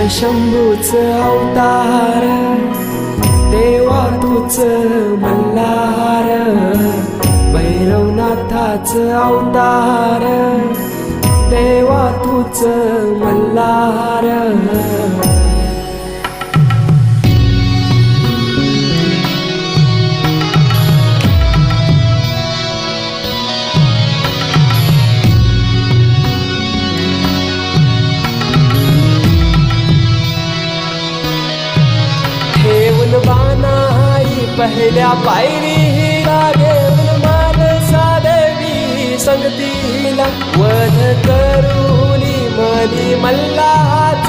शंभूच अवतार, देवा तूच मल्हार, भैरवनाथाच अवतार, देवा तूच मल्हार. ठेवून बाणाई पहिल्या पायरीला, घेऊन मानसा देवी संगतीला, वध करूनी मनी मल्हार.